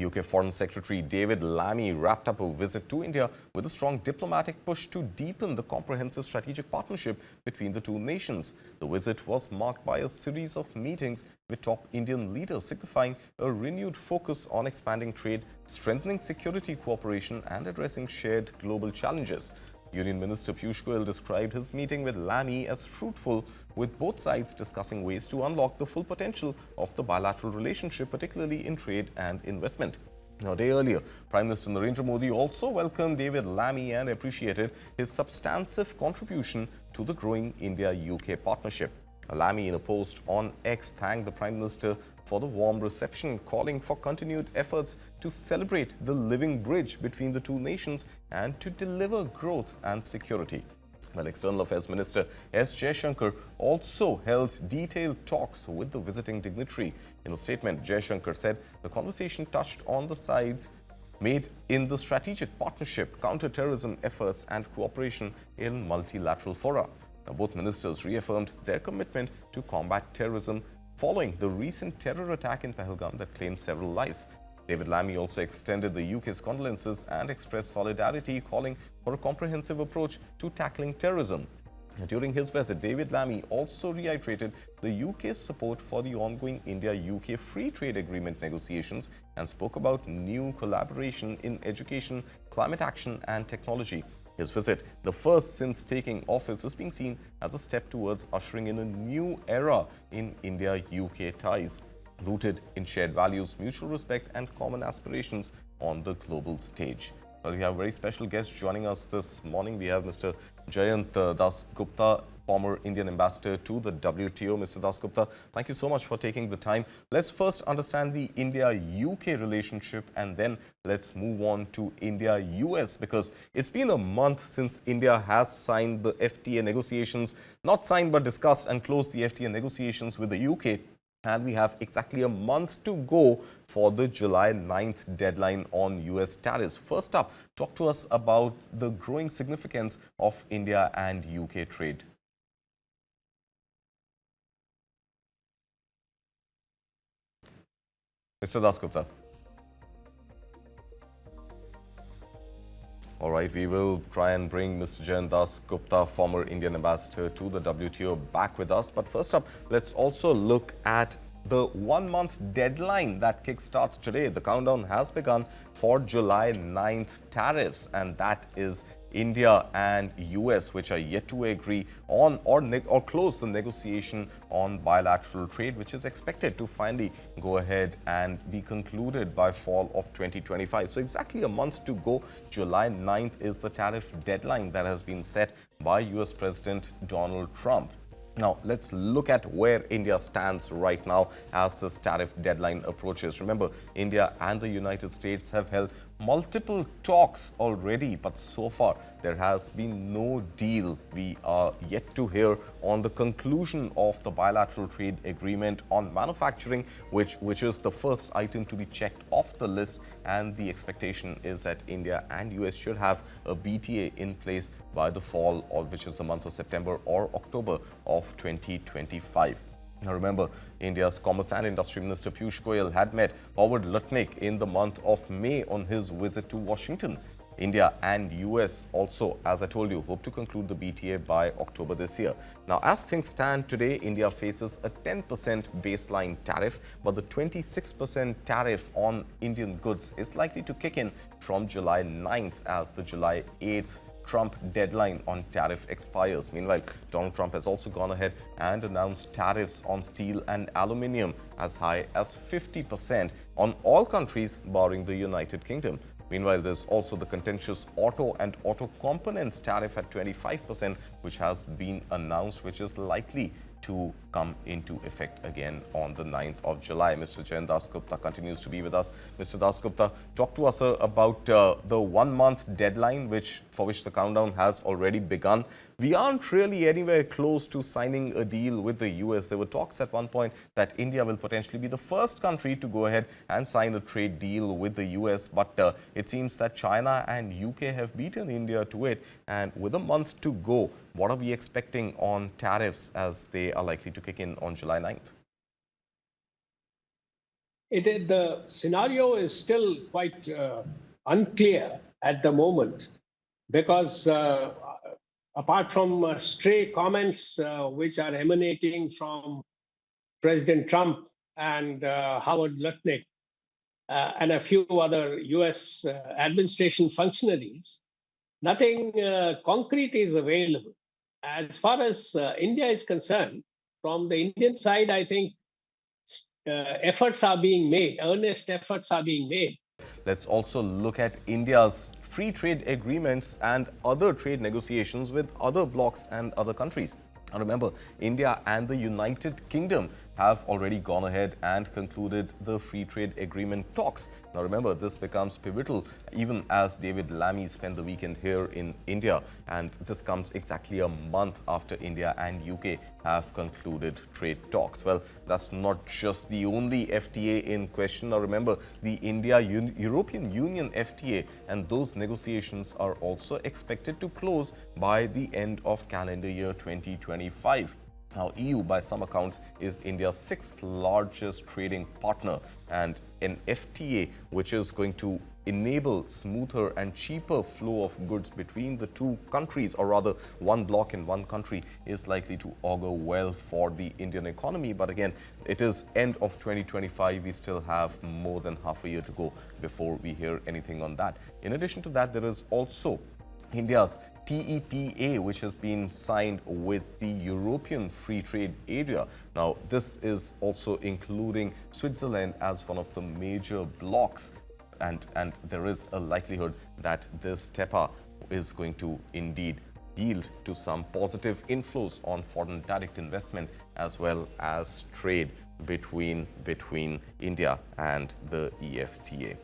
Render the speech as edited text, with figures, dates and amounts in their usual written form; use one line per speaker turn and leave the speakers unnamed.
UK Foreign Secretary David Lammy wrapped up a visit to India with a strong diplomatic push to deepen the comprehensive strategic partnership between the two nations. The visit was marked by a series of meetings with top Indian leaders, signifying a renewed focus on expanding trade, strengthening security cooperation and addressing shared global challenges. Union Minister Piyush Goyal described his meeting with Lammy as fruitful, with both sides discussing ways to unlock the full potential of the bilateral relationship, particularly in trade and investment. Now, a day earlier, Prime Minister Narendra Modi also welcomed David Lammy and appreciated his substantive contribution to the growing India-UK partnership. Lammy, in a post on X, thanked the Prime Minister for the warm reception, calling for continued efforts to celebrate the living bridge between the two nations and to deliver growth and security. Well, External Affairs Minister S. Jaishankar also held detailed talks with the visiting dignitary. In a statement, Jaishankar said the conversation touched on the sides made in the strategic partnership, counter-terrorism efforts and cooperation in multilateral fora. Now, both ministers reaffirmed their commitment to combat terrorism following the recent terror attack in Pahalgam that claimed several lives. David Lammy also extended the UK's condolences and expressed solidarity, calling for a comprehensive approach to tackling terrorism. During his visit, David Lammy also reiterated the UK's support for the ongoing India-UK Free Trade Agreement negotiations and spoke about new collaboration in education, climate action and technology. His visit, the first since taking office, is being seen as a step towards ushering in a new era in India-UK ties, rooted in shared values, mutual respect and common aspirations on the global stage. Well, we have a very special guest joining us this morning. We have Mr. Jayant Dasgupta, former Indian ambassador to the WTO. Mr. Dasgupta, thank you so much for taking the time. Let's first understand the India-UK relationship and then let's move on to India-US, because it's been a month since India has signed the FTA negotiations, not signed but discussed and closed the FTA negotiations with the UK. And we have exactly a month to go for the July 9th deadline on US tariffs. First up, talk to us about the growing significance of India and UK trade. Mr. Dasgupta. All right, we will try and bring Mr. Jayant Dasgupta, former Indian ambassador to the WTO, back with us. But first up, let's also look at the one-month deadline that kickstarts today. The countdown has begun for July 9th tariffs, and that is India and US, which are yet to agree on or close the negotiation on bilateral trade, which is expected to finally go ahead and be concluded by fall of 2025. So exactly a month to go. July 9th is the tariff deadline that has been set by US President Donald Trump. Now, let's look at where India stands right now as this tariff deadline approaches. Remember, India and the United States have held multiple talks already, but so far there has been no deal. We are yet to hear on the conclusion of the bilateral trade agreement on manufacturing, which is the first item to be checked off the list. And the expectation is that India and US should have a BTA in place by the fall, which is the month of September or October of 2025. Now remember, India's Commerce and Industry Minister Piyush Goyal had met Howard Lutnick in the month of May on his visit to Washington. India and US also, as I told you, hope to conclude the BTA by October this year. Now, as things stand today, India faces a 10% baseline tariff, but the 26% tariff on Indian goods is likely to kick in from July 9th as the July 8th Trump deadline on tariff expires. Meanwhile, Donald Trump has also gone ahead and announced tariffs on steel and aluminium as high as 50% on all countries barring the United Kingdom. Meanwhile, there's also the contentious auto and auto components tariff at 25%, which has been announced, which is likely to come into effect again on the 9th of July. Mr. Jayant Dasgupta continues to be with us. Mr. Dasgupta, talk to us about the one-month deadline for which the countdown has already begun. We aren't really anywhere close to signing a deal with the US. There were talks at one point that India will potentially be the first country to go ahead and sign a trade deal with the US, but it seems that China and UK have beaten India to it. And with a month to go, what are we expecting on tariffs as they are likely to kick in on July 9th?
The scenario is still quite unclear at the moment because apart from stray comments which are emanating from President Trump and Howard Lutnick and a few other US administration functionaries, nothing concrete is available. As far as India is concerned, from the Indian side, I think efforts are being made, earnest efforts are being made.
Let's also look at India's free trade agreements and other trade negotiations with other blocs and other countries. Now remember, India and the United Kingdom have already gone ahead and concluded the free trade agreement talks. Now remember, this becomes pivotal even as David Lammy spent the weekend here in India, and this comes exactly a month after India and UK have concluded trade talks. Well, that's not just the only FTA in question. Now remember, the India-European Union FTA and those negotiations are also expected to close by the end of calendar year 2025. Now, EU, by some accounts, is India's sixth largest trading partner, and an FTA which is going to enable smoother and cheaper flow of goods between the two countries, or rather one bloc in one country, is likely to augur well for the Indian economy. But again, it is end of 2025. We still have more than half a year to go before we hear anything on that. In addition to that, there is also India's TEPA, which has been signed with the European Free Trade Area. Now, this is also including Switzerland as one of the major blocs, and there is a likelihood that this TEPA is going to indeed yield to some positive inflows on foreign direct investment as well as trade between India and the EFTA.